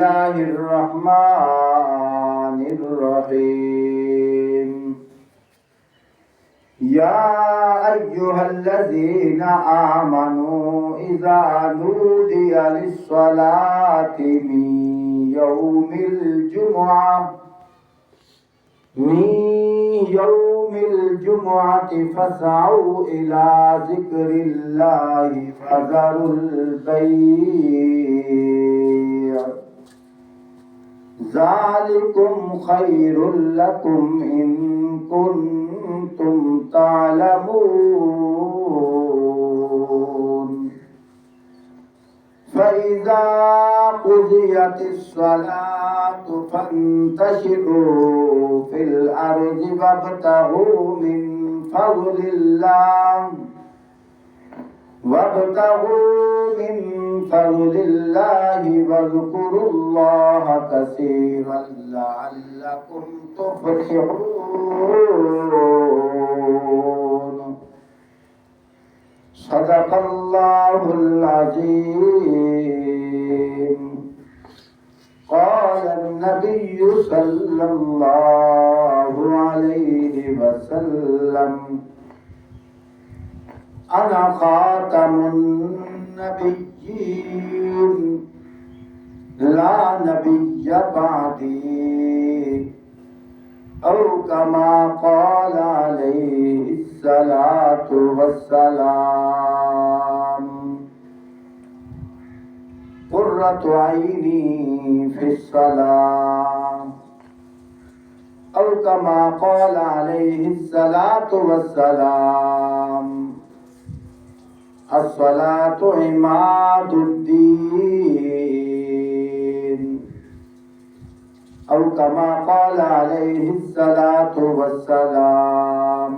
الله الرحمن الرحيم يا أيها الذين آمنوا إذا نودي للصلاة من يوم الجمعة فاسعوا إلى ذكر الله وذروا البيع ذلكم خير لكم إن كنتم تعلمون فإذا قضيت الصلاة فانتشروا في الأرض وابتغوا من فضل الله واذكروا الله كثيرا لعلكم تفلحون صدق الله العظيم قال النبي صلى الله عليه وسلم أنا خاتم النبيين لا نبي بعدي أو كما قال عليه الصلاة والسلام قرة عيني في الصلاة أو كما قال عليه الصلاة والسلام الصلاة عماد الدين أو كما قال عليه الصلاة والسلام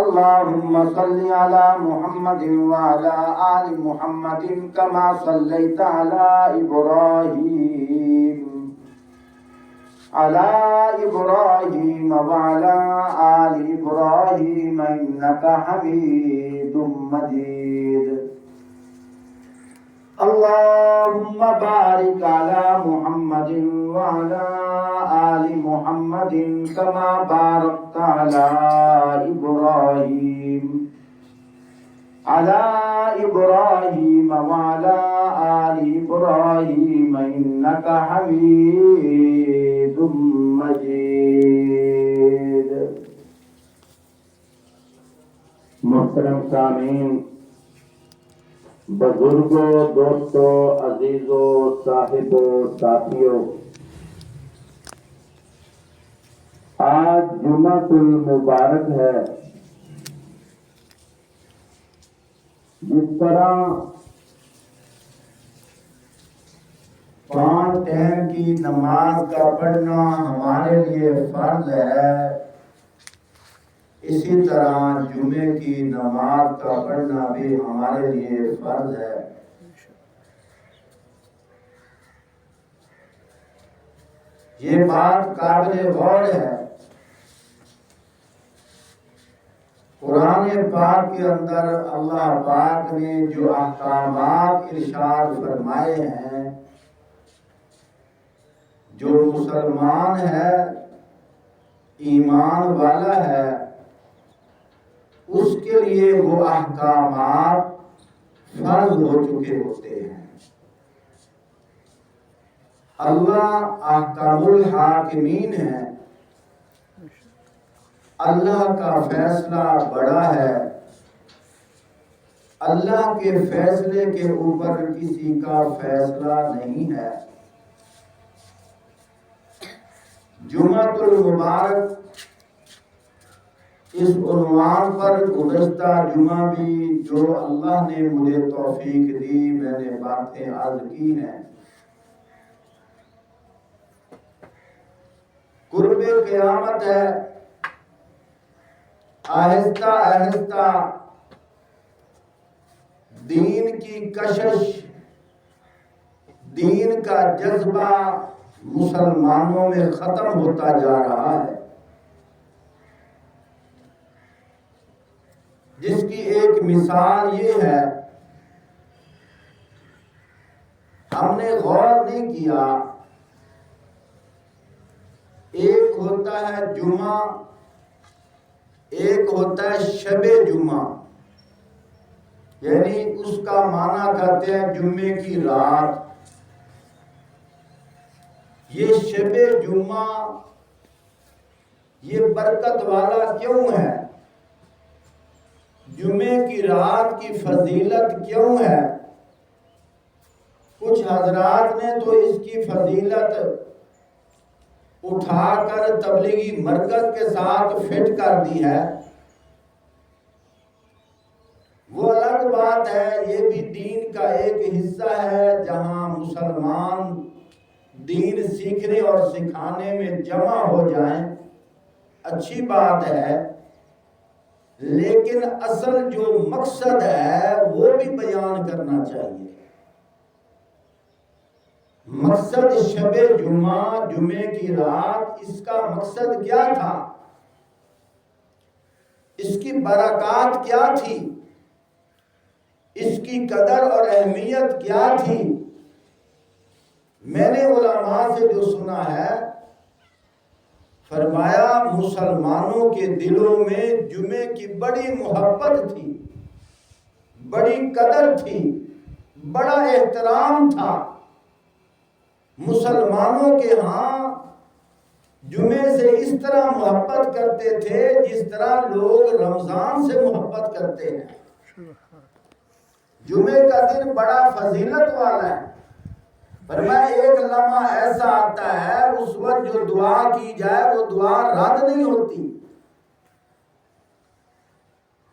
اللهم صل على محمد وعلى آل محمد كما صليت على إبراهيم وعلى آل إبراهيم إنك حميد مجيد اللهم بارك على محمد وعلى آل محمد كما باركت على إبراهيم وعلى آل إبراهيم إنك حميد مجيد. محترم سامعین، بزرگوں، دوستوں، عزیزوں، صاحبوں، ساتھیوں، آج جمعۃ المبارک ہے. جس طرح 5 ٹائم کی نماز کا پڑھنا ہمارے لیے فرض ہے، اسی طرح جمعے کی نماز کا پڑھنا بھی ہمارے لیے فرض ہے. یہ بات قابل غور ہے. قرآن پاک کے اندر اللہ پاک نے جو احکامات ارشاد فرمائے ہیں، جو مسلمان ہے، ایمان والا ہے، اس کے لیے وہ احکامات فرض ہو چکے ہوتے ہیں. اللہ احکام الحاکمین ہے. اللہ کا فیصلہ بڑا ہے. اللہ کے فیصلے کے اوپر کسی کا فیصلہ نہیں ہے. جمعۃ المبارک اس عنوان پر گزشتہ جمعہ بھی جو اللہ نے مجھے توفیق دی میں نے باتیں عرض کی ہیں. قرب قیامت ہے. آہستہ آہستہ دین کی کشش، دین کا جذبہ مسلمانوں میں ختم ہوتا جا رہا ہے، جس کی ایک مثال یہ ہے، ہم نے غور نہیں کیا، ایک ہوتا ہے جمعہ، ایک ہوتا ہے شب جمعہ، یعنی اس کا معنی کرتے ہیں جمعے کی رات۔ یہ شب جمعہ یہ برکت والا کیوں ہے؟ جمعے کی رات کی فضیلت کیوں ہے؟ کچھ حضرات نے تو اس کی فضیلت اٹھا کر تبلیغی مرکز کے ساتھ فٹ کر دی ہے، وہ الگ بات ہے، یہ بھی دین کا ایک حصہ ہے جہاں مسلمان دین سیکھنے اور سکھانے میں جمع ہو جائیں، اچھی بات ہے، لیکن اصل جو مقصد ہے وہ بھی بیان کرنا چاہیے۔ مقصد شب جمعہ، جمعے کی رات، اس کا مقصد کیا تھا؟ اس کی برکات کیا تھی؟ اس کی قدر اور اہمیت کیا تھی؟ میں نے علماء سے جو سنا ہے، فرمایا مسلمانوں کے دلوں میں جمعے کی بڑی محبت تھی، بڑی قدر تھی، بڑا احترام تھا۔ مسلمانوں کے ہاں جمعے سے اس طرح محبت کرتے تھے جس طرح لوگ رمضان سے محبت کرتے ہیں۔ جمعے کا دن بڑا فضیلت والا ہے، فرمایا ایک لمحہ ایسا آتا ہے اس وقت جو دعا کی جائے وہ دعا رد نہیں ہوتی۔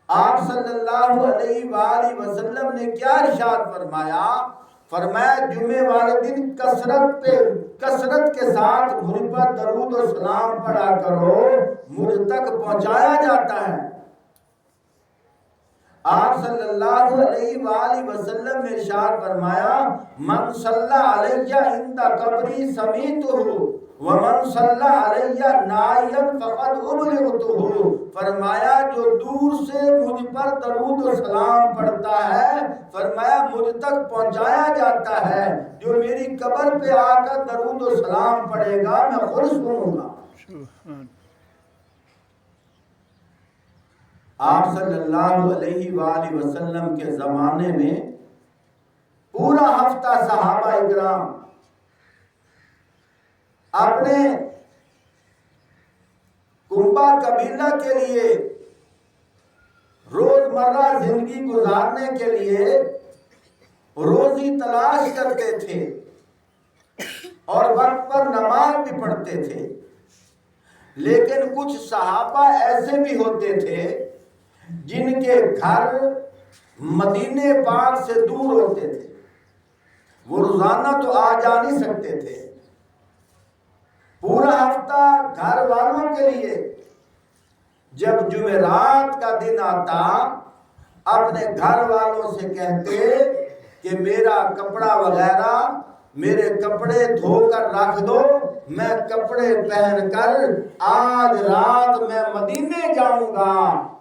آپ صلی اللہ علیہ وآلہ وسلم نے کیا ارشاد فرمایا؟ فرمایا جمعے والے دن کثرت کے ساتھ مجھ پر درود و سلام پڑھا کرو، مجھ تک پہنچایا جاتا ہے۔ آپ صلی اللہ علیہ وآلہ وسلم نے ارشاد فرمایا من صلی علیہ عند قبری سمیتہ ومن صلی علیہ نائیا فقد ابلغتہ، فرمایا جو دور سے مجھ پر درود و سلام پڑھتا ہے، فرمایا مجھ تک پہنچایا جاتا ہے، جو میری قبر پہ آ کر درود و سلام پڑھے گا میں خود سنوں گا۔ آپ صلی اللہ علیہ وآلہ وسلم کے زمانے میں پورا ہفتہ صحابہ اکرام اپنے کنبہ قبیلہ کے لیے روزمرہ زندگی گزارنے کے لیے روزی تلاش کرتے تھے اور وقت پر نماز بھی پڑھتے تھے، لیکن کچھ صحابہ ایسے بھی ہوتے تھے جن کے گھر مدینے پاک سے دور ہوتے تھے، وہ روزانہ تو آ جا نہیں سکتے تھے، پورا ہفتہ گھر والوں کے لیے جب جمعرات کا دن آتا اپنے گھر والوں سے کہتے کہ میرا کپڑا وغیرہ میرے کپڑے دھو کر رکھ دو، میں کپڑے پہن کر آج رات میں مدینے جاؤں گا،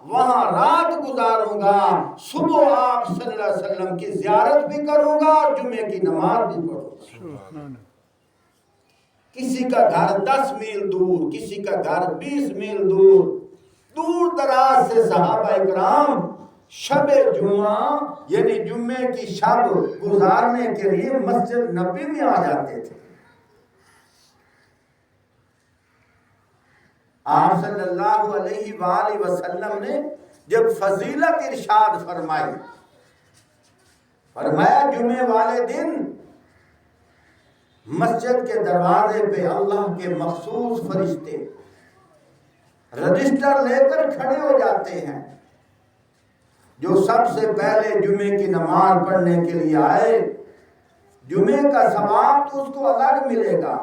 وہاں رات گزاروں گا، صبح آپ صلی اللہ علیہ وسلم کی زیارت بھی کروں گا اور جمعے کی نماز بھی پڑھوں گا۔ کسی کا گھر 10 میل دور، کسی کا گھر 20 میل دور، دور دراز سے صحابہ اکرام شب جمعہ یعنی جمعے کی شب گزارنے کے لیے مسجد نبی میں آ جاتے تھے۔ آپ صلی اللہ علیہ وآلہ وسلم نے جب فضیلت ارشاد فرمائی، فرمایا جمعے والے دن مسجد کے دروازے پہ اللہ کے مخصوص فرشتے رجسٹر لے کر کھڑے ہو جاتے ہیں، جو سب سے پہلے جمعے کی نماز پڑھنے کے لیے آئے، جمعے کا ثواب تو اس کو الگ ملے گا،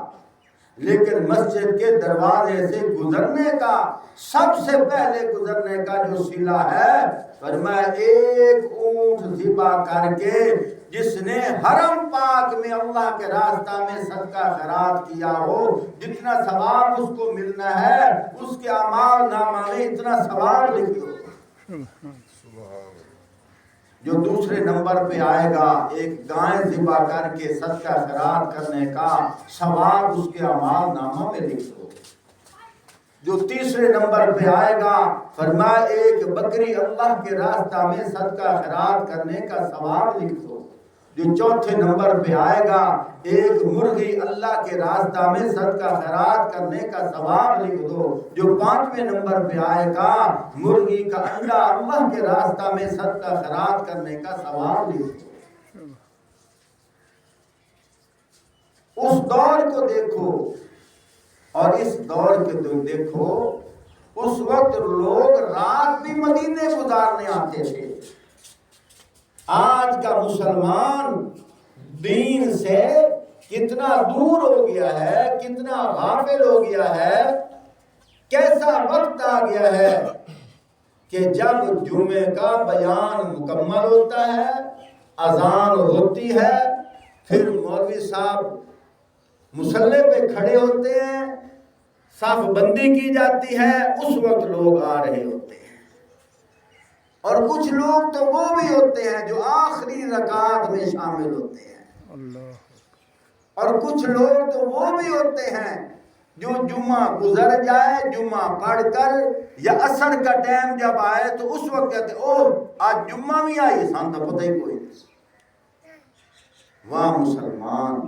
لیکن مسجد کے دروازے سے گزرنے کا، سب سے پہلے گزرنے کا جو صلہ ہے، فرمایا ایک اونٹ ذبح کر کے جس نے حرم پاک میں اللہ کے راستہ میں صدقہ خیرات کیا ہو، جتنا ثواب اس کو ملنا ہے اس کے اعمال نامہ میں اتنا ثواب لکھ دو۔ جو دوسرے نمبر پہ آئے گا ایک گائے ذبح کر کے صدقہ خیرات کرنے کا ثواب اس کے اعمال نامہ میں لکھ دو۔ جو تیسرے نمبر پہ آئے گا فرمایا ایک بکری اللہ کے راستہ میں صدقہ خیرات کرنے کا ثواب لکھ دو۔ جو چوتھے نمبر پہ آئے گا ایک مرغی اللہ کے راستہ میں صدقہ خیرات کرنے کا ثواب لکھ دو۔ جو پانچویں نمبر پہ آئے گا مرغی کا انڈا اللہ کے راستہ میں صدقہ خیرات کرنے کا ثواب لکھ دو۔ اس دور کو دیکھو اور اس دور کے دیکھو، اس وقت لوگ رات بھی مدینے گزارنے آتے تھے۔ آج کا مسلمان دین سے کتنا دور ہو گیا ہے، کتنا غافل ہو گیا ہے، کیسا وقت آ گیا ہے کہ جب جمعے کا بیان مکمل ہوتا ہے، اذان ہوتی ہے، پھر مولوی صاحب مصلی پہ کھڑے ہوتے ہیں، صف بندی کی جاتی ہے، اس وقت لوگ آ رہے ہوتے ہیں۔ اور کچھ لوگ تو وہ بھی ہوتے ہیں جو آخری رکعت میں شامل ہوتے ہیں، اور کچھ لوگ تو وہ بھی ہوتے ہیں جو جمعہ گزر جائے، جمعہ پڑھ کر یا عصر کا ٹائم جب آئے تو اس وقت کہتے اوہ آج جمعہ بھی آئی، سان تو پتہ ہی کوئی نہیں۔ واہ مسلمان!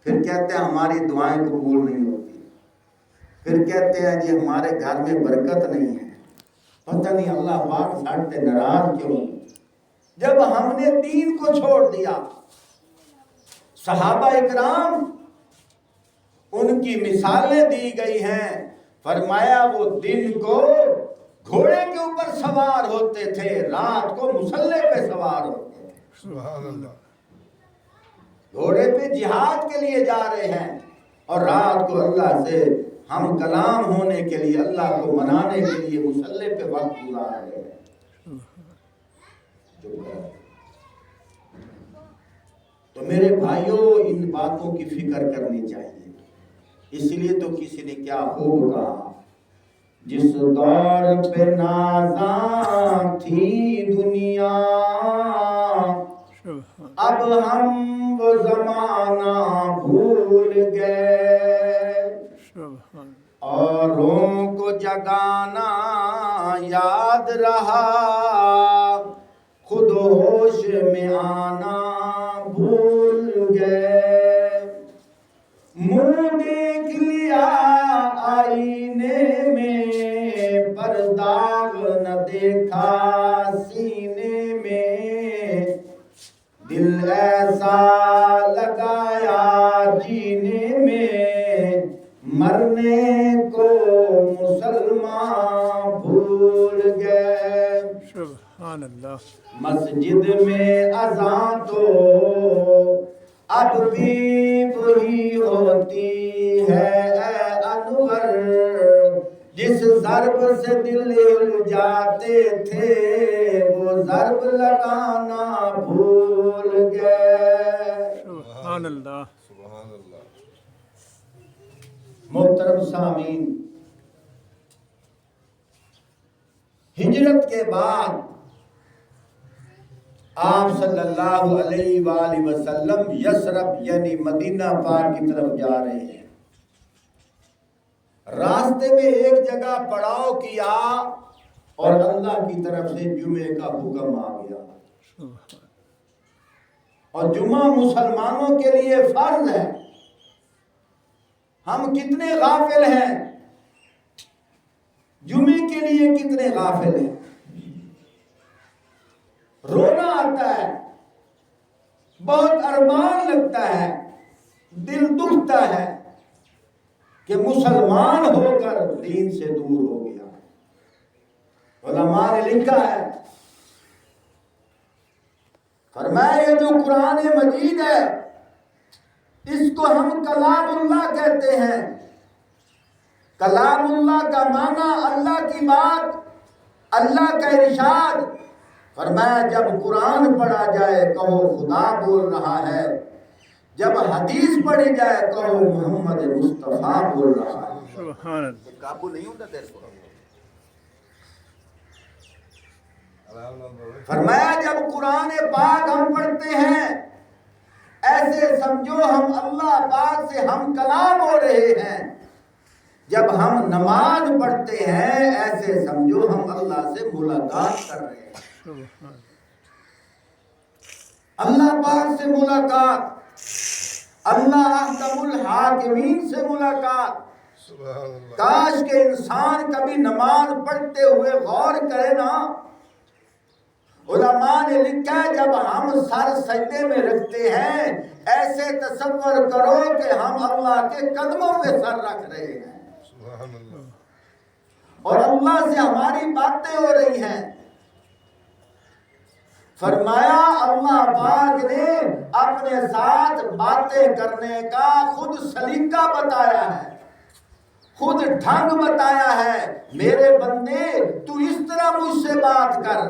پھر کہتے ہیں ہماری دعائیں قبول نہیں ہوتی، پھر کہتے ہیں جی ہمارے گھر میں برکت نہیں ہے، پتہ نہیں اللہ پاک ساڑھتے ناراض کیوں۔ جب ہم نے دین کو چھوڑ دیا، صحابہ اکرام ان کی مثالیں دی گئی ہیں، فرمایا وہ دن کو گھوڑے کے اوپر سوار ہوتے تھے، رات کو مصلی پہ سوار ہوتے تھے۔ سبحان اللہ! گھوڑے پہ جہاد کے لیے جا رہے ہیں اور رات کو اللہ سے ہم کلام ہونے کے لیے، اللہ کو منانے کے لیے مصلی پہ وقت گزار رہے ہیں۔ تو میرے بھائیوں ان باتوں کی فکر کرنی چاہیے۔ اس لیے تو کسی نے کیا خوب کہا، جس دور پہ نازاں تھی دنیا، اب ہم وہ زمانہ بھول گئے، اوروں کو جگانا یاد رہا، خود ہوش میں آنا بھول گئے، منہ دیکھ لیا آئینے میں پر داغ نہ دیکھا سینے میں، دل ایسا لگایا جینے میں، مرنے کو مسلمان بھول گئے۔ سبحان اللہ! مسجد میں اذان تو اب بھی وہی ہوتی ہے اے انور، جس ضرب سے دل ہل جاتے تھے وہ ضرب لگانا بھول گئے۔ سبحان اللہ! سبحان اللہ! محترم سامعین، ہجرت کے بعد آپ صلی اللہ علیہ وآلہ وسلم یثرب یعنی مدینہ پاک کی طرف جا رہے ہیں۔ راستے میں ایک جگہ پڑاؤ کیا اور اللہ کی طرف سے جمعے کا حکم آ گیا، اور جمعہ مسلمانوں کے لیے فرض ہے۔ ہم کتنے غافل ہیں، جمعے کے لیے کتنے غافل ہیں۔ رونا آتا ہے، بہت ارمان لگتا ہے، دل دکھتا ہے کہ مسلمان ہو کر دین سے دور ہو گیا۔ علماء نے لکھا ہے، فرمایا یہ جو قرآن مجید ہے اس کو ہم کلام اللہ کہتے ہیں۔ کلام اللہ کا معنی اللہ کی بات، اللہ کا ارشاد۔ فرمایا جب قرآن پڑھا جائے کہو خدا بول رہا ہے، جب حدیث پڑھی جائے کہو محمد مصطفیٰ بول رہا ہے۔ سبحان اللہ! قابو نہیں ہوتا تیرے کو؟ فرمایا جب قرآن پاک ہم پڑھتے ہیں ایسے سمجھو ہم اللہ پاک سے ہم کلام ہو رہے ہیں، جب ہم نماز پڑھتے ہیں ایسے سمجھو ہم اللہ سے ملاقات کر رہے ہیں، اللہ پاک سے ملاقات، اللہ احکم الحاکمین سے ملاقات۔ کاش کہ انسان کبھی نماز پڑھتے ہوئے غور کرے نا۔ علماء نے لکھا ہے جب ہم سر سجدے میں رکھتے ہیں ایسے تصور کرو کہ ہم اللہ کے قدموں پہ سر رکھ رہے ہیں اور اللہ سے ہماری باتیں ہو رہی ہیں۔ فرمایا اللہ پاک نے اپنے ساتھ باتیں کرنے کا خود سلیقہ بتایا ہے، خود ڈھنگ بتایا ہے، میرے بندے تو اس طرح مجھ سے بات کر۔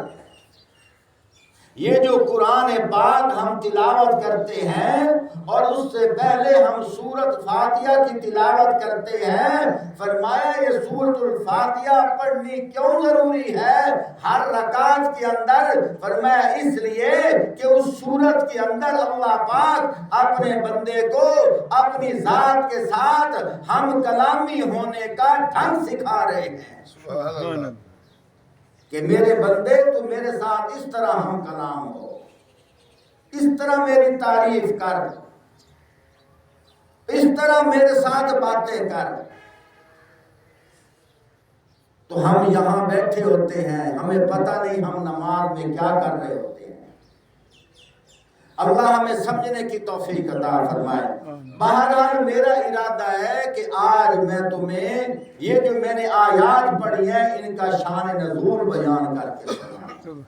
یہ جو قرآن پاک ہم تلاوت کرتے ہیں اور اس سے پہلے ہم سورت فاتحہ کی تلاوت کرتے ہیں، فرمایا یہ سورت الفاتحہ پڑھنی کیوں ضروری ہے ہر رکعت کے اندر؟ فرمایا اس لیے کہ اس سورت کے اندر اللہ پاک اپنے بندے کو اپنی ذات کے ساتھ ہم کلامی ہونے کا ڈھنگ سکھا رہے ہیں۔ سبحان اللہ، کہ میرے بندے تو میرے ساتھ اس طرح ہم کلام ہو، اس طرح میری تعریف کر، اس طرح میرے ساتھ باتیں کر۔ تو ہم یہاں بیٹھے ہوتے ہیں، ہمیں پتہ نہیں ہم نماز میں کیا کر رہے ہوتے ہیں۔ اللہ ہمیں سمجھنے کی توفیق عطا فرمائے۔ بہرحال میرا ارادہ ہے کہ آج میں تمہیں یہ جو میں نے آیات پڑھی ہیں ان کا شان نزول بیان کر کے سناؤں۔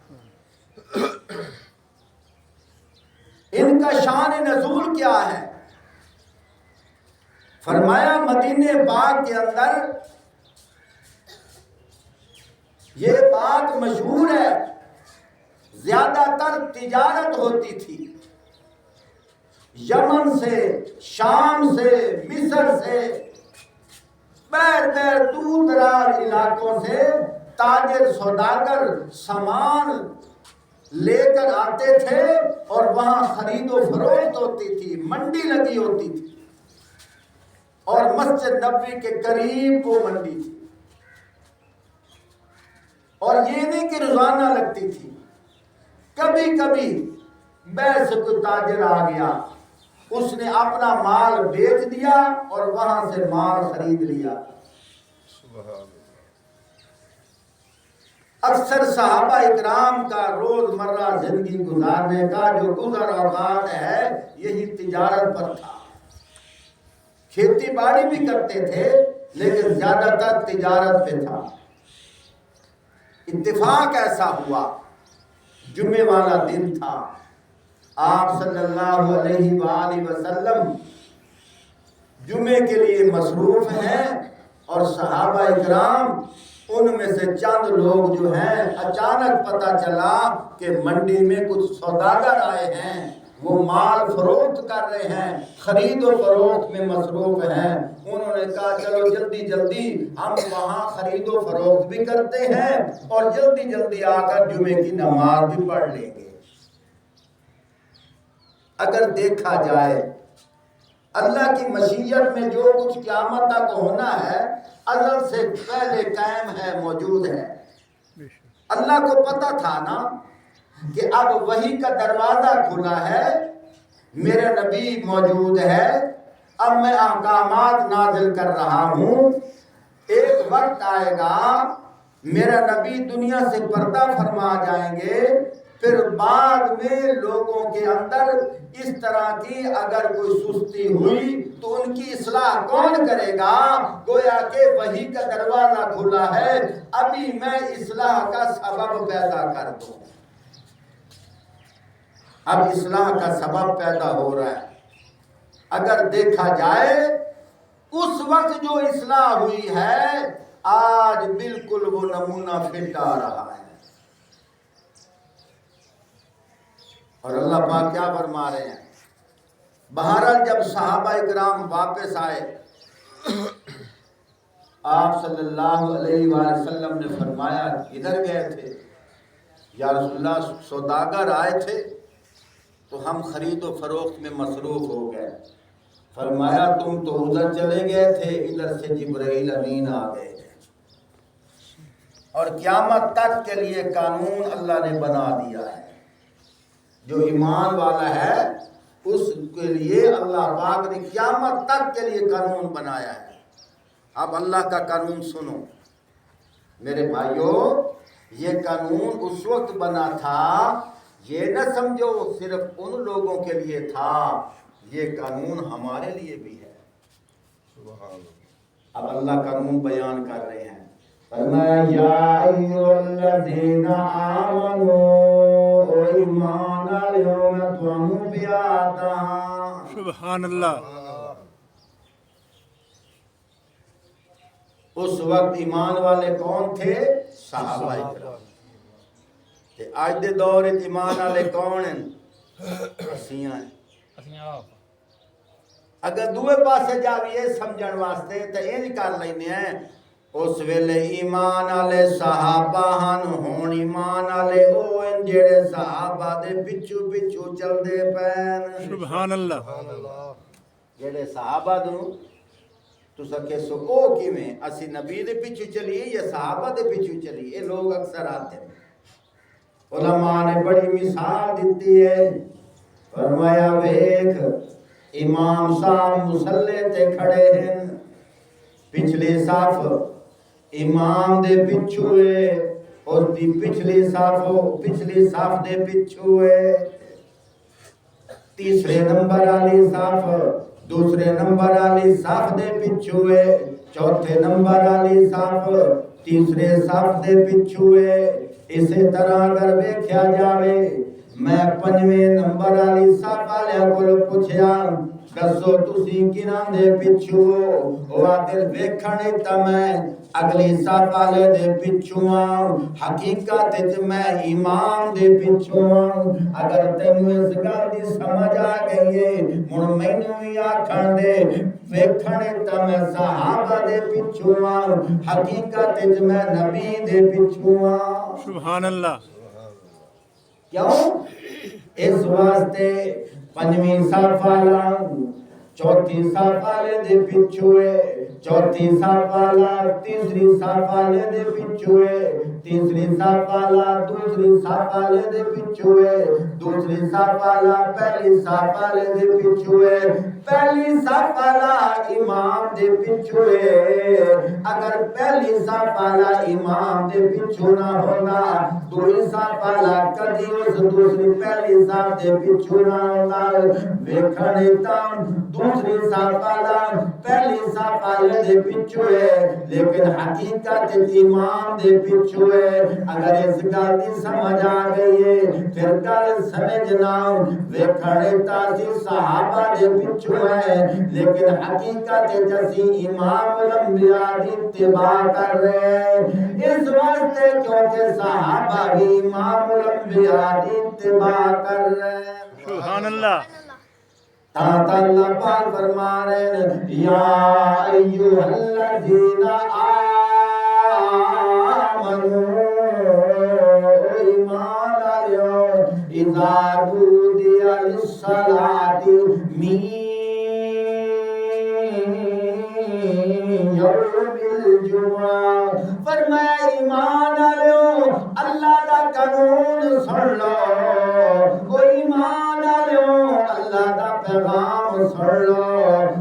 ان کا شان نزول کیا ہے؟ فرمایا مدینہ پاک کے اندر یہ بات مشہور ہے، زیادہ تر تجارت ہوتی تھی، یمن سے، شام سے، مصر سے، بیر دور دراز علاقوں سے تاجر سوداگر سامان لے کر آتے تھے اور وہاں خرید و فروخت ہوتی تھی، منڈی لگی ہوتی تھی اور مسجد نبوی کے قریب وہ منڈی تھی، اور یہ نہیں کہ روزانہ لگتی تھی، کبھی کبھی بیس کوئی تاجر آ گیا، اس نے اپنا مال بیچ دیا اور وہاں سے مال خرید لیا۔ اکثر صحابہ اکرام کا روزمرہ زندگی گزارنے کا جو گزر اوقات ہے یہی تجارت پر تھا۔ کھیتی باڑی بھی کرتے تھے لیکن زیادہ تر تجارت پہ تھا۔ اتفاق ایسا ہوا، جمعے والا دن تھا، آپ صلی اللہ علیہ وآلہ وسلم جمعے کے لیے مصروف ہیں اور صحابہ اکرام ان میں سے چند لوگ جو ہیں اچانک پتہ چلا کہ منڈی میں کچھ سوداگر آئے ہیں، وہ مال فروخت کر رہے ہیں، خرید و فروخت میں مصروف ہیں۔ انہوں نے کہا چلو جلدی جلدی ہم وہاں خرید و فروخت بھی کرتے ہیں اور جلدی جلدی آ کر جمعے کی نماز بھی پڑھ لیں گے۔ اگر دیکھا جائے اللہ کی مشیت میں جو کچھ قیامت تک ہونا ہے ازل سے پہلے قائم ہے، موجود ہے۔ اللہ کو پتہ تھا نا کہ اب وحی کا دروازہ کھلا ہے، میرا نبی موجود ہے، اب میں احکامات نازل کر رہا ہوں، ایک وقت آئے گا میرا نبی دنیا سے پردہ فرما جائیں گے، پھر بعد میں لوگوں کے اندر اس طرح کی اگر کوئی سستی ہوئی تو ان کی اصلاح کون کرے گا؟ گویا کہ وحی کا دروازہ کھلا ہے، ابھی میں اصلاح کا سبب پیدا کر دوں۔ اب اصلاح کا سبب پیدا ہو رہا ہے۔ اگر دیکھا جائے اس وقت جو اصلاح ہوئی ہے آج بالکل وہ نمونہ فٹ آ رہا ہے۔ اور اللہ پاک کیا فرما رہے ہیں؟ بہرحال جب صحابہ اکرام واپس آئے، آپ صلی اللہ علیہ وآلہ وسلم نے فرمایا ادھر گئے تھے، یا رسول اللہ سوداگر آئے تھے تو ہم خرید و فروخت میں مصروف ہو گئے. فرمایا تم تو ادھر چلے گئے تھے، ادھر سے جبرائیل امین آ گئے. اور قیامت تک کے لیے قانون اللہ نے بنا دیا ہے. جو ایمان والا ہے اس کے لیے اللہ پاک نے قیامت تک کے لیے قانون بنایا ہے. اب اللہ کا قانون سنو میرے بھائیوں، یہ قانون اس وقت بنا تھا، یہ نہ سمجھو صرف ان لوگوں کے لیے تھا، یہ قانون ہمارے لیے بھی ہے. اب اللہ قانون بیان کر رہے ہیں. فرمایا یا ایھا الذین آمنوا، او ایمان والو میں تمہیں پیاتا ہاں. سبحان اللہ. اس وقت ایمان والے کون تھے؟ صحابہ کرام. تے اج دے دور وچ ایمان والے کون ہیں؟ اسیاں ہیں. اگر دوے پاسے جاویے سمجھن واسطے تے انج کر لینے ہیں، اس ویلے ایمان والے صحابہ ہن، ہن ایمان والے او ہیں جڑے صحابہ دے پچھو پچھو چلدے پین. سبحان اللہ. جڑے صحابہ نوں تساں کہسو او کیویں، اسی نبی دے پیچھے چلیے یا صحابہ دے پیچھے چلیے؟ یہ لوگ اکثر آتے ہیں. علماء نے بڑی مثال دیتی ہے. فرمایا ویکھ امام صاحب مصلی تے کھڑے ہیں، پچھلی صف امام دے پچھو ہے، اور دی پچھلی صف دے پچھو ہے. تیسرے نمبر والی صف دوسرے نمبر والی صف دے پچھو ہے. چوتھے نمبر والی صف تیسرے صف دے پچھو ہے. اسی طرح اگر ویکھیا جاوے، میں پنجویں نمبر والی صف والے کول پوچھیا دسو تسی کناں دے پچھو ہو؟ او آخر ویکھن تے میں اگلی صف والے دے پچھو ہاں، حقیقت وچ میں امام دے پچھو ہاں. اگر تینوں اس گل دی سمجھ آ گئی ہے، ہن مینوں وی آکھن دے ویکھن تے میں صحابہ دے پچھو ہاں، حقیقت وچ میں نبی دے پچھو ہاں. سبحان اللہ. کیوں؟ اس واسطے پنجویں صف والا چوتھی صف والے دے پچھو ہے، چوتھی صف والا تیسری صف والے دے پچھو ہے، تیسری صف والا دوسری صف والے دے پچھو ہے، دوسری صف والا پہلی صف والے دے پچھو ہے، پہلی صف والا امام دے پچھو ہے. اگر پہلی صف والا امام دے پچھو نہ ہونا، دوسری صف والا کدی اس دوسری پہلی صف دے پچھو نہ ہونا. ویکھن تاں دوسری صف والا پہلی صف والے دے پچھو ہے، لیکن حقیقت امام دے پچھو ہے. اگر اس گل دی سمجھ آ گئی ہے پھر گل سمجھنا. ویکھن تاں صحابہ دے پچھو ہے، لیکن حقیقت اسی امام الانبیاء دی اتباع کر رہے ہیں. اس واسطے کیونکہ صحابہ بھی امام الانبیاء دی اتباع کر رہے ہیں. سبحان اللہ. تا اللہ پاک فرما رہے ہیں یا ایھا الذین آمنوا، ایمان والو اذا نودی للصلاۃ من یوم الجمعہ. فرمایا ایمان والو اللہ دا قانون سن لو. او ایمان والو اللہ دا پیغام سن لو.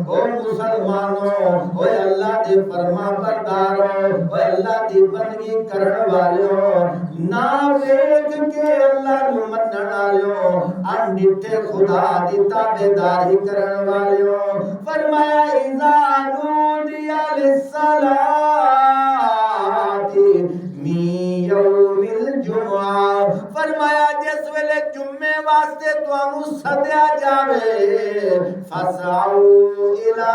او مسلمانوں، او اللہ دی فرما بردارو، او اللہ دی بندگی کرن والو، نہ ویکھ کے اللہ نو منن والو، انڈٹھے خدا دی تابعداری کرن والو. فرمایا اذا نودی للصلاۃ من یوم الجمعہ. فرمایا جس ویلے جمعے واسطے تانوں سدیا جاوے فسعوا الی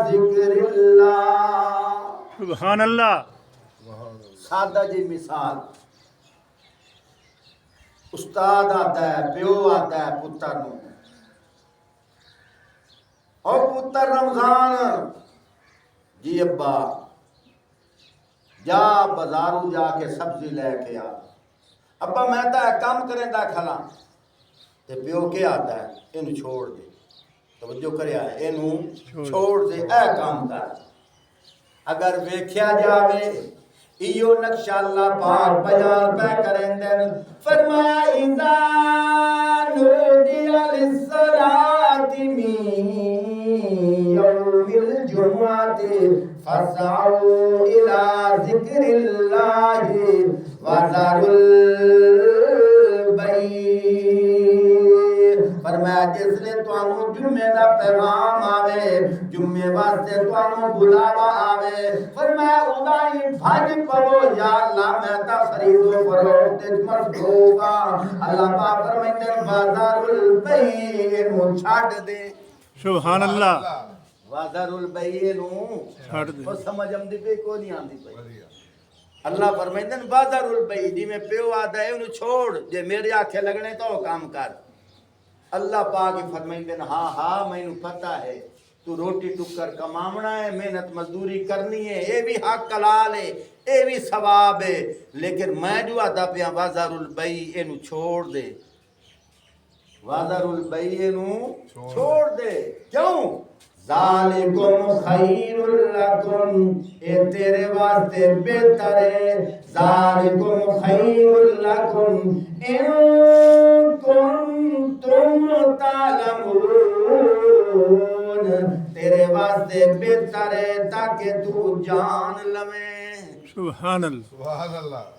ذکر اللہ. سبحان اللہ. سادہ جی مثال، استاد آتا ہے، پیو آتا ہے پتر نو، اور پتر رمضان جی ابا جا بازاروں جا کے سبزی لے کے آ. ابا میں تا کام کریں دا کھلا تے پیو کیا آتا ہے اینو چھوڑ دے توجہ کریا ہے اینو چھوڑ دے اے کام کر اگر ویکھیا جاوے ایو نقشہ اللہ پاک بیان پہ کریں دن فرمایا اذا نودی للصلاة من یوم الجمعہ فاسعوا الى ذکر اللہ وذروا البیع فرمایا جس نے توانو جمعے دا پیغام آوے جمعے واسطے توانو بلاوا آوے فرمایا ادائی بھاج پڑو یا اللہ میں تا خرید و فروخت مصروف اللہ پاک فرمائتے ہیں بازار البیع نو چھاٹ دے سبحان اللہ بازار البیع نو چھاٹ دے اور سمجھ ہم دی پہ کو نہیں آندی پہ اللہ فرمائتے ہیں بازار البیع جی میں پیو آدھا ہے انہوں چھوڑ جے میرے آنکھیں لگنے تو کام کر اللہ پاک فرمائتے ہیں ہاں ہاں میں انہوں پتہ ہے تو روٹی ٹکر کمامنا ہے محنت مزدوری کرنی ہے اے بھی حق کلال ہے اے بھی ثواب ہے لیکن میں جو آدھا پیا بازار البیع انہوں چھوڑ دے بازار البیع انہوں چھوڑ دے کیوں ذالکم خیر لکم اے تیرے واسطے بہتر ہے ذالکم خیر لکم ان کنتم تعلمون تیرے واسطے بہتر ہے تاکہ تو جان لویں سبحان اللہ سبحان اللہ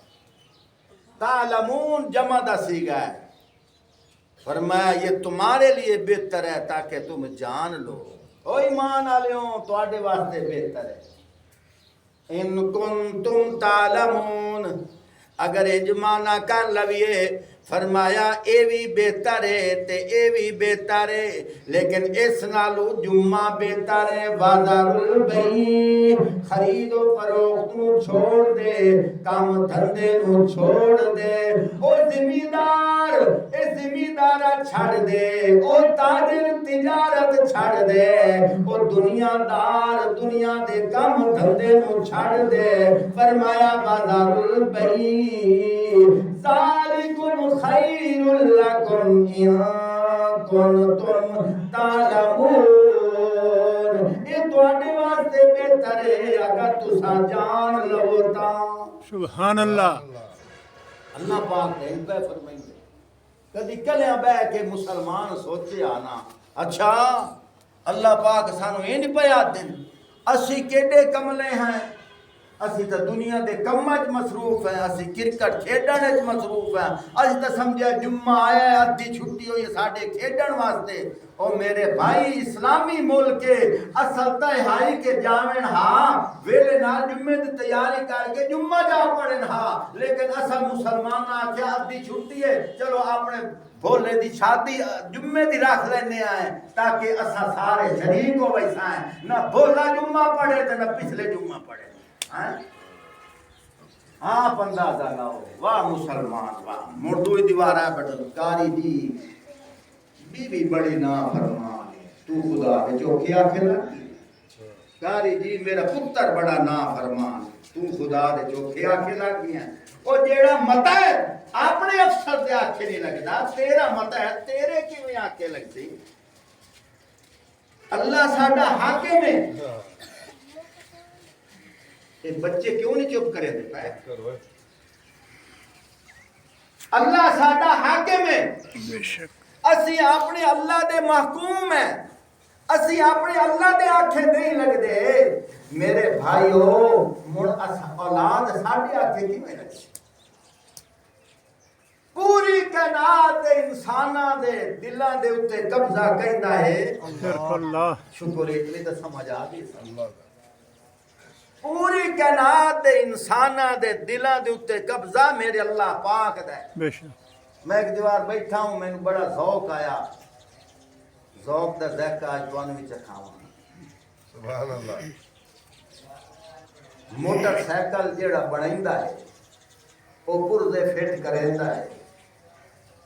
تعلمون جمع دا سیگا ہے فرمایا یہ تمہارے لیے بہتر ہے تاکہ تم جان لو او ایمان آلیوں تو آڈے واسطے بہتر ہے ان کنتم تعلمون اگر اجمانا کر لویے فرمایا اے بھی بہتر ہے تے اے بھی بہتر ہے لیکن اس نالو جمعہ بہتر ہے بازار البیع خرید و فروخت نو چھوڑ دے کام دھندے نو چھوڑ دے او زمیندارہ چھڑ دے او تاجر تجارت چھڑ دے او دنیا دار دنیا دے کام دھندے نو چھڑ دے فرمایا بازار البیع ذالکم خیر لکم ان کنتم تعلمون یہ تواڈے واسطے بہتر ہے اگر تساں جان لو تاں سبحان اللہ اللہ پاک نے پہ فرمائیں کدی کلیاں بہ کے مسلمان سوچے آنا اچھا اللہ پاک سانو این پیا دن اسی کیڑے کملے ہیں اسی تا دنیا دے کمج مصروف ہیں اسی کرکٹ کھیڈن وچ مصروف ہیں اسی تا سمجھا جمعہ آیا ہے ادھی چھٹی ہوئی ساڈے کھیڈن واسطے او میرے بھائی اسلامی ملک کے اصل تہائی کے جاویں ہاں ویلے نال جمعے دی تیاری کر کے جمعہ جا پڑھن ہاں لیکن اصل مسلمان آکھیا ادھی چھٹی ہے چلو اپنے بھولے دی شادی جمعے دی رکھ لینے آئے تاکہ اسا سارے شریک ہو ویسا ہیں نہ بھولا جمعہ پڑھے تے نہ پچھلے جمعہ پڑھے آپ اندازہ لاؤ واہ مسلمان واہ مردوی دیوار ہے بٹن کاری دی بی بی بڑی نافرمان ہے تو خدا ہے جو کیا کھلا کاری جی میرا پتر بڑا نافرمان ہے تو خدا ہے جو کیا کھلا کیا وہ جیڑا متا ہے اپنے افسر دے آنکھیں نہیں لگتا تیرا متا ہے تیرے کی میں آنکھیں لگتی اللہ ساڈا حاکم ہے بچے کیوں نہیں چپ کرے دیتا ہے اللہ ساڈا حاکم ہے بے شک اسی اپنے اللہ دے محکوم ہیں اسی اپنے اللہ دے آنکھیں نہیں لگ دے میرے بھائیو مڑ اولاد ساڈے آنکھیں کی میں لگی پوری کائنات انساناں دے دلاں دے اوتے قبضہ کیندا ہے صرف اللہ شکر ہے اتنی تو سمجھ آ گئی پوری کائنات دے انساناں دے دلاں دے اوتے قبضہ میرے اللہ پاک دا ہے بے شک میں ایک دیوار بیٹھا ہوں میں بڑا ذوق آیا ذوق دا ذائقہ آج تانوں وچ کھاواں سبحان اللہ موٹر سائیکل جیڑا بنائندا ہے او پرزے فٹ کریندا ہے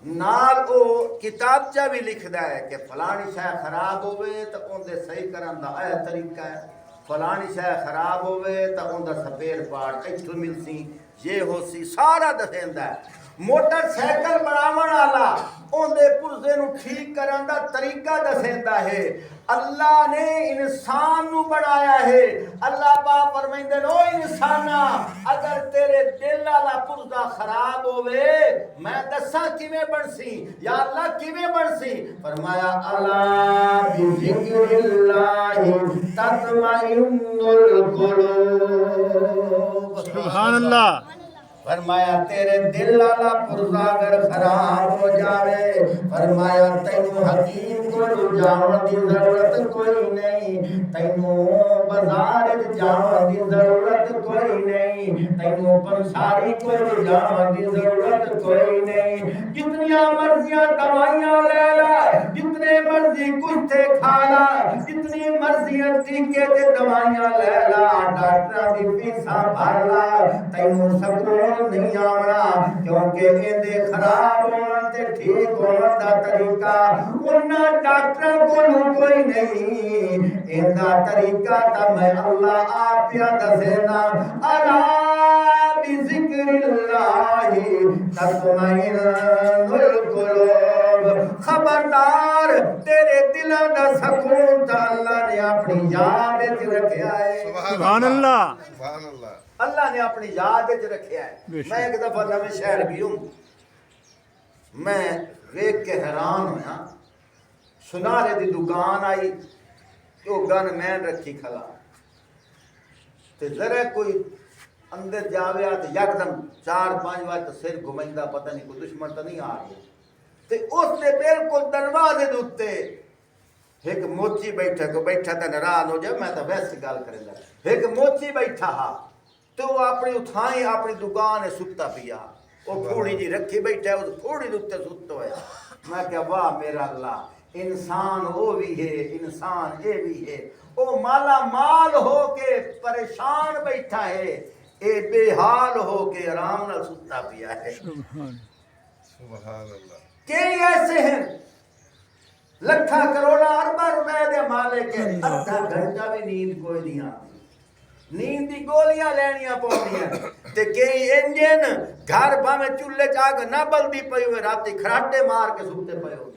نال او کتابچہ بھی لکھدا ہے کہ فلانی شے خراب ہوئے تے اون دے صحیح کرن دا اے طریقہ ہے فلانی شے خراب ہوئے تے اون دا سپیئر پارٹ ایتھوں ملسی یہ ہو سی سارا دسیندا ہے موٹر سائیکل بناون والا اندے پرزے نو ٹھیک کرن دا طریقہ دسیندا ہے اللہ نے انسان نو بنایا ہے اللہ پاک فرمائندے نو انسانا اگر تیرے دل والا پرزا خراب ہوئے میں دساں کیویں بنسی یا اللہ کیویں بنسی فرمایا الا بذکر اللہ تطمئن القلوب سبحان اللہ فرمایا تیرے دل والا پرزا اگر خراب ہو جاوے فرمایا تینوں حکیم کو جاون دی ضرورت کوئی نہیں تینوں بازار جاون دی ضرورت کوئی نہیں تینوں پنساری کو جاون دی ضرورت کوئی نہیں جتنی مرضیاں دوائیاں لے لا جتنے مرضی کتے کھا لا جتنی مرضیاں ٹیکے تے دوائیاں لے لا ڈاکٹر دی فیساں بھر لا تینوں سکون نہیں آونا کیونکہ اندے خراب ہونا تے ٹھیک ہونا دا طریقہ انہاں ڈاکٹر کو کوئی نہیں اندہ طریقہ تا میں اللہ آپیا دسینا الا بذکر اللہ تطمئن القلوب خبردار تیرے دلوں دا سکون تا اللہ نے اپنی یاد وچ رکھیا ہے سبحان اللہ سبحان اللہ اللہ نے اپنی یاد وچ رکھیا ہے میں ایک دفعہ نویں شہر گئی ہوں میں دیکھ کے حیران ہویا سنارے دی دکان آئی تو گن مین رکھی کھلا تے ذرا کوئی اندر جاویا تے یکدم 4-5 بار تے سر گھمیندا پتہ نہیں کوئی دشمن تے نہیں آ گیا تے اس دے بالکل دروازے دے اوتے ایک موچی بیٹھا کو بیٹھا تے ناراض ہو جائے میں تے ویسے گل کریندا ایک موچی بیٹھا ہا تو وہ اپنی اتھائیں اپنی دکان ستا پیا وہ پھوڑی جی رکھی بیٹھا ہے اس پھوڑی دے ستا ہویا میں کہا واہ میرا اللہ انسان وہ بھی ہے انسان یہ بھی ہے وہ مالا مال ہو کے پریشان بیٹھا ہے اے بے حال ہو کے آرام نال ستا پیا ہے سبحان اللہ کئی ایسے ہیں لکھا کروڑا اربا روپے دے مالک ہے آدھا گھنٹہ بھی نیند کوئی نہیں آتی نیند دی گولیاں لینیاں پوندیاں تے کئی انجن گھر باویں چولہے چاگ نہ بلدی پئی ہوئے راتی کھراٹے مار کے سوتے پئے ہوندے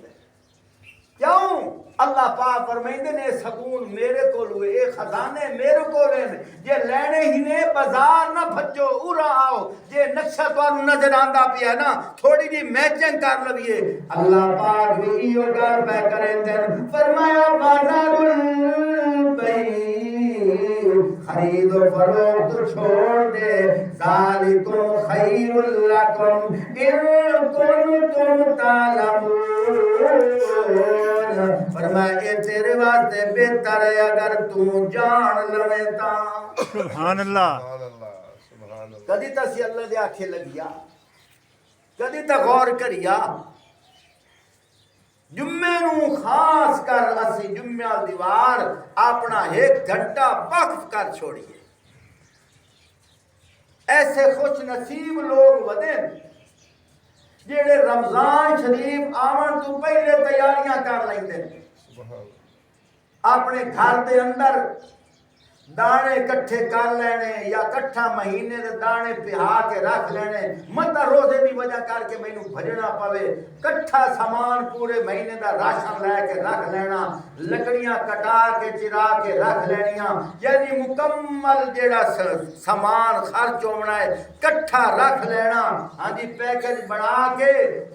کیوں اللہ پاک فرمائندے نے سکون میرے کول ہوئے اے خزانے میرے کول ہیں جے لینے ہی نے بازار نہ بھجو اورا آؤ جے نقشہ تانوں نظر آندا پیا نا تھوڑی جی میچنگ کر لویے اللہ پاک بھی ایو گل پہ کریندے فرمایا بازار البیع خرید و فروخت چھوڑ دے ذالکم خیر لکم ان کنتم تعلمون فرمایا یہ تیرے واسطے بہتر ہے اگر تو جان لوے تا سبحان اللہ سبحان اللہ سبحان اللہ کدی تسی اللہ دے آکھے لگیا کدی تا غور کریا جمعے نو خاص کر اسی جمعہ دیوار اپنا 1 گھنٹہ وقف کر چھوڑیے ایسے خوش نصیب لوگ ودے جیڑے رمضان شریف آون تو پہلے تیاریاں کر لیندے سبحان اللہ اپنے گھر دے اندر دانے کٹھے کر لینے یا کٹھا مہینے دے دانے پہا کے رکھ لینے متا روزے دی وجہ کر کے مینوں بھجنا پوے کٹھا سامان پورے مہینے دا راشن لے کے رکھ لینا لکڑیاں کٹا کے چرا کے رکھ لینیاں یعنی مکمل جیڑا سامان خرچ ہونا ہے کٹھا رکھ لینا ہاں جی پیکج بنا کے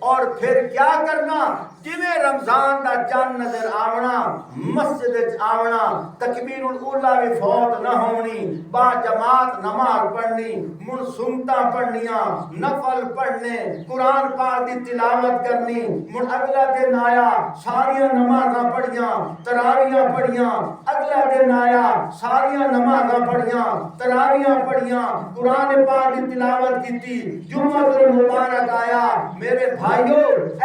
اور پھر کیا کرنا جویں رمضان دا چند نظر آونا مسجد وچ آونا تکبیر الاولا بھی فوت نہ ہونی با جماعت نماز پڑھنی من سنتاں پڑھنیاں نفل پڑھنے قرآن پاک دی تلاوت کرنی من اگلا دن آیا ساریاں نمازاں پڑھیاں تراویاں پڑھیاں اگلا دن آیا ساریاں نمازاں پڑھیاں تراویاں پڑھیاں قرآن پاک دی تلاوت کیتی جمعہ المبارک آیا میرے بھائیو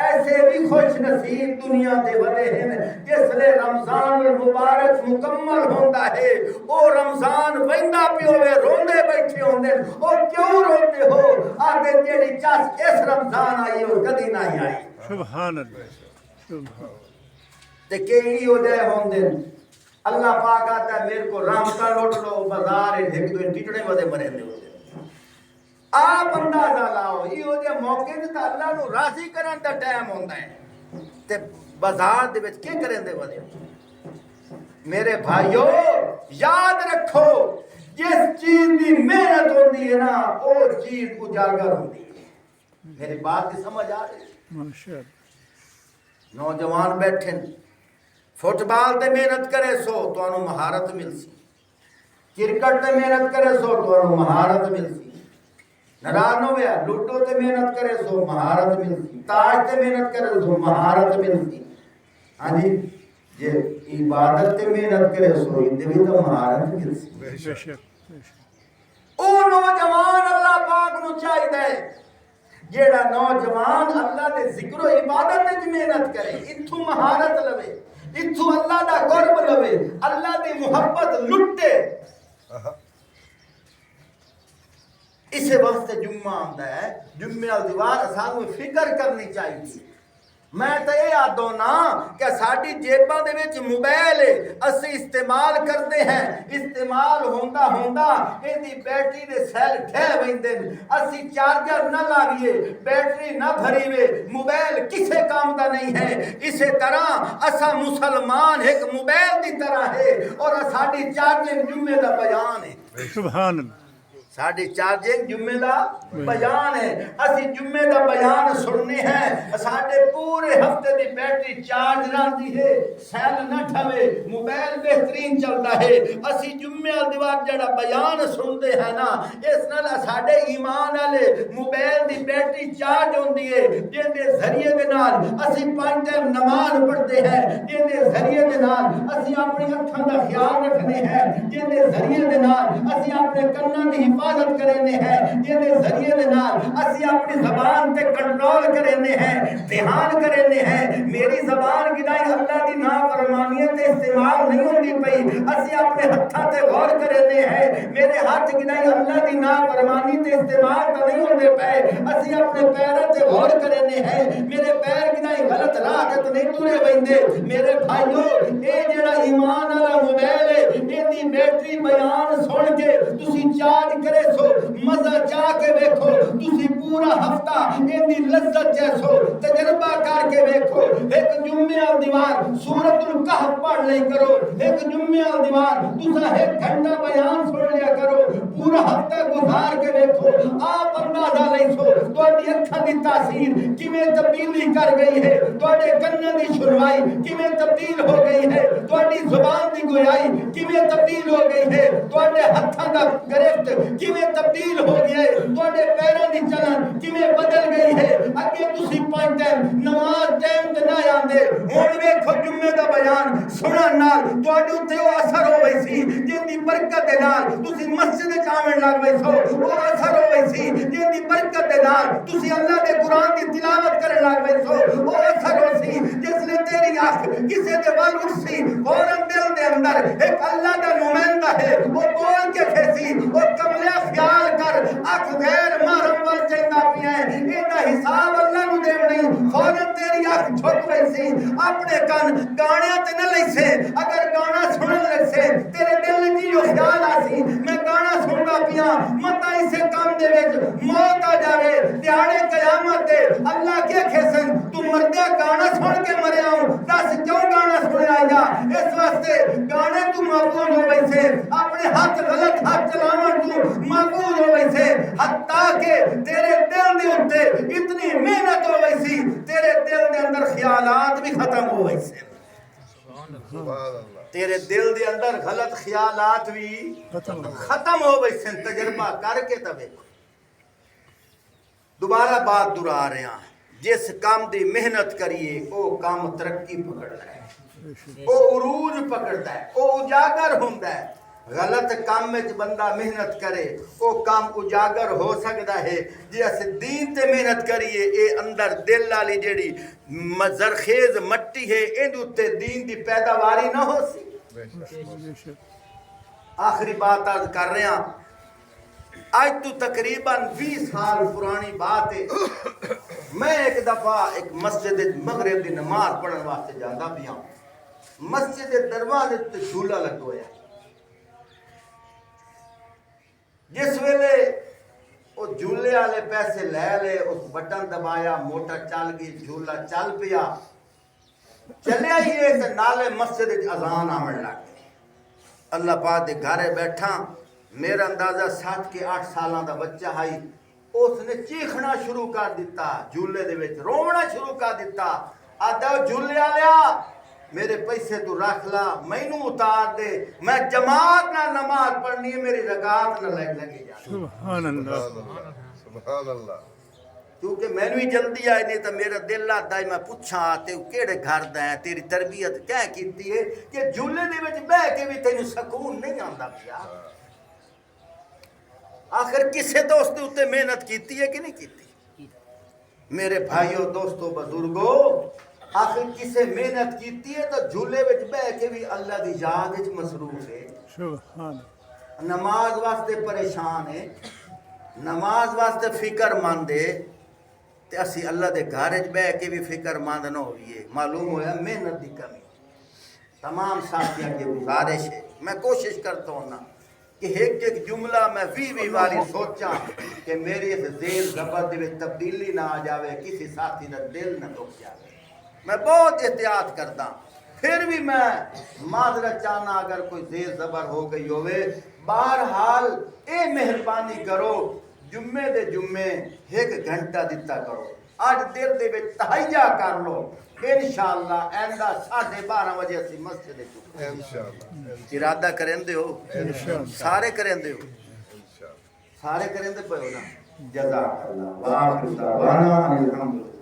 ایسے بھی خوش نصیب دنیا دے ودے ہیں جس لئے رمضان المبارک مکمل ہوندا ہے او رمضان ویندا پیوے روندے بیٹھے ہوندے او کیوں روندے ہو آدھے جیڑی چس اس رمضان آئی ہو کدی نہیں آئی سبحان اللہ تے کئی ہو جائے ہوندے اللہ پاک آتا ہے میرے کو رحمتہ لوٹ لو بازار ایک دو ٹٹڑے ودے مرے ہوندے آپ اندازہ لاؤ یہ جے موقع تے اللہ نو راضی کرن دا ٹائم ہوندا ہے تے بازار دے وچ کی کرن دے ودے میرے بھائیو یاد رکھو جس چیز دی محنت ہوندی ہے نا وہ چیز اجاگر ہوندی ہے میری بات کی سمجھ آ رہی ہے ماشاء نوجوان بیٹھے فٹ بال تے محنت کرے سو تو انو مہارت مل سی کرکٹ تے محنت کرے سو تو انو مہارت مل سی ناراض نہ ہویا لوڈو تے محنت کرے سو مہارت مل سی تاش تے محنت کرے سو مہارت مل سی ہاں جی جے عبادت تے محنت کرے سو اندے بھی تو مہارت مل سی بے شک بے شک او نوجوان اللہ پاک نو چاہیے جیڑا نوجوان اللہ دے ذکر و عبادت وچ محنت کرے اتھوں مہارت لوے اتھوں اللہ دا قرب لوے اللہ دی محبت لٹے اسے واسطے جمعہ آندا ہے جمعے والی دیوار سانوں فکر کرنی چاہیے میں تو یہ آدھو نا کہ ساڑی جیباں دے وچ موبائل ہے اسی استعمال کرتے ہیں استعمال ہوندا ہوندا ایدی بیٹری دے سیل ٹھہ ویندے اسی چارجر نہ لاویے بیٹری نہ بھری وے موبائل کسے کام دا نہیں ہے اسی طرح اسا مسلمان ایک موبائل دی طرح ہے اور ساڑی چارجنگ جمعے دا بیان ہے سبحان اللہ ساڑی چارجنگ جمعے دا بیان ہے اسی جمعے دا بیان سننے ہیں ساڑے پورے ہفتے دی بیٹری چارج رہتی ہے سیل نہ ٹھوے موبائل بہترین چلتا ہے اسی جمعے دیوار جڑا بیان سنتے ہیں نا اس نال ساڑے ایمان والے موبائل دی بیٹری چارج ہوندی ہے جن دے ذریعے دے نال اسی 5 ٹائم نماز پڑھتے ہیں جن دے ذریعے دے نال اسی اپنی اکھاں دا خیال رکھنے ہیں جن دے ذریعے دے نال اسی اپنے کناں دی حفاظت کرنے ہیں جن دے ذریعے دے نال اسی اپنی زبان تے کنٹرول کرنے ہیں دھیان کرنے ہیں میری زبان گدائی اللہ دی نافرمانی تے استعمال نہیں ہوندی پئی اسی اپنے ہتھاں تے غور کرنے ہیں میرے ہاتھ گدائی اللہ دی نافرمانی تے استعمال تے نہیں ہوندے پئے اسی اپنے پیراں تے غور کرنے ہیں میرے پیر گدائی غلط راہ تے نہیں ٹرے ویندے میرے بھائیو اے جڑا ایمان والا موبائل ہے ایدی بیٹری بیان سن کے تسی چارج کرے سو مزہ چاہ کے ویکھو تسی پورا ہفتہ ایدی لذت جیسو تجربہ کر کے ویکھو ایک جمعہ دیوار سورۃ الکہف پڑھ لے کرو ایک جمعہ دیوار تسا 1 گھنٹہ بیان سن لیا کرو پورا ہفتہ گزار کے ویکھو آپ اندازہ لے سو تواڈی اکھاں دی تاثیر کیویں تبدیلی کر گئی ہے تواڈے کناں دی شنوائی کیویں تبدیل ہو گئی ہے تواڈی زبان دی گویائی کیویں تبدیل ہو گئی ہے تواڈے ہتھاں دا گرفت کیویں تبدیل ہو گیا ہے تواڈے پیراں دی چلن کیویں بدل گئی ہے اگے تسی 5 ٹائم نماز ٹائم تے نہ آندے ہن ویکھو جمعے دا بیان سنن نال تواڈے تے او اثر ہوئی سی جن دی برکت دے نال تسی مسجد وچ آون لگ پئے سو او اثر ہوئی سی جن دی برکت دے نال تسی اللہ دے قرآن دی تلاوت کرن لگ پئے سو او اثر ہوئی سی جس نے تیری اکھ کسے دے ول اٹھ سی فوراً دل دے اندر ایک اللہ دا نمائندہ ہے وہ بول کے کھیسی وہ کملے خیال کر اکھ غیر محرم ول چیندا پیا ہے ایندا حساب اللہ نو دیو نہیں فوراً تیری اکھ جھک پئی سی اپنے کن گانیاں تے نہ لئیسے اگر گانا سنن لگسے تیرے دل وچ جو خیال آسی میں گانا سندا پیا متا اسے کام دے وچ موت آ جاوے دیہاڑے قیامت تے اللہ کے کھیسن تو مردے گانا سن کے مریا ہوں دس کیوں گانا سنیا گا اس واسطے گانے تو محفوظ ہو ویسے اپنے ہاتھ غلط ہاتھ چلاون تو محفوظ ہو ویسے حتیٰ کہ تیرے دل دے اوتے اتنی محنت ہو ویسی تیرے دل دے اندر خیالات بھی ختم ہو ویسے تیرے دل دے اندر غلط خیالات بھی ختم ہو ویسے تجربہ کر کے تبے دوبارہ بات دہرا رہے ہیں جس کام دی محنت کریے او کام ترقی پکڑتا ہے او عروج پکڑتا ہے او اجاگر ہوندا ہے غلط کام میں بندہ محنت کرے او کام اجاگر ہو سکتا ہے جی اسے دین تے محنت کریے اے اندر دل والی جیڑی زرخیز مٹی ہے این تے دین دی پیداواری نہ ہو سی آخری بات عرض کر رہے ہیں آج تو تقریباً 20 سال پرانی بات ہے میں ایک دفعہ ایک مسجد مغرب دی نماز پڑھن واسطے جاندا پیا مسجد دروازے تے جھولا لگا ہوا ہے جس ویلے وہ جھولے والے پیسے لے لے، اس بٹن دبایا، موٹر چل گئی، جھولا چل پیا، چلیا ہی ہے تے نالے مسجد وچ اذان آمن لگ گئی۔ اللہ پاک دے گھرے بیٹھا، میرا اندازہ 7 کے 8 سالاں دا بچہ ہائی، اس نے چیخنا شروع کر دیتا، جھولے دے وچ رونا شروع کر دیتا، آدھا جھولے والیا میرے پیسے تو رکھ لا، مینوں اتار دے، میں جماعت نہ نماز پڑھنی ہے، میری رکعت نہ لگے جا، سبحان اللہ سبحان اللہ کیونکہ مینوں ہی جلدی آئی نہیں تو میرا دل آتا ہے میں پوچھا تے کیڑے گھر دا ہے، تیری تربیت کیا کیتی ہے کہ جھولے دے وچ بیٹھ کے بھی تینوں سکون نہیں آندا پیا؟ آخر کسے دوست دے اتے محنت کیتی ہے کہ نہیں کیتی؟ میرے بھائیوں دوستوں بزرگوں، آخر کسے محنت کیتی ہے تو جھولے وچ بیٹھ کے بھی اللہ دی یاد وچ مصروف ہے، سبحان نماز واسطے پریشان ہے، نماز واسطے فکر مند ہے، تے اسی اللہ دے گھر وچ بیٹھ کے بھی فکر مند نہ ہوئیے، معلوم ہویا محنت دی کمی۔ تمام ساتھیاں کی گزارش ہے، میں کوشش کرتا ہوں نا کہ ایک ایک جملہ میں 20 باری سوچاں کہ میری اس ذیل زبر دے وچ تبدیلی نہ آ جاوے، کسی ساتھی دا دل نہ دکھ جاوے، میں بہت احتیاط کرتا ہوں۔ پھر بھی میں معذرت چاہنا اگر کوئی زیر زبر ہو گئی ہوئے، بہرحال اے مہربانی کرو جمعے دے جمعے 1 گھنٹہ دیتا کرو، آج دل دے وچ تہیا کر لو، انشاءاللہ آئندہ 12:30 بجے اسی مسجد وچ انشاءاللہ ارادہ کریں دے ہو، سارے کریں دے ہو، انشاءاللہ سارے کریں دے پے ہو نا، جزاک اللہ، وآخر دعوانا الحمدللہ۔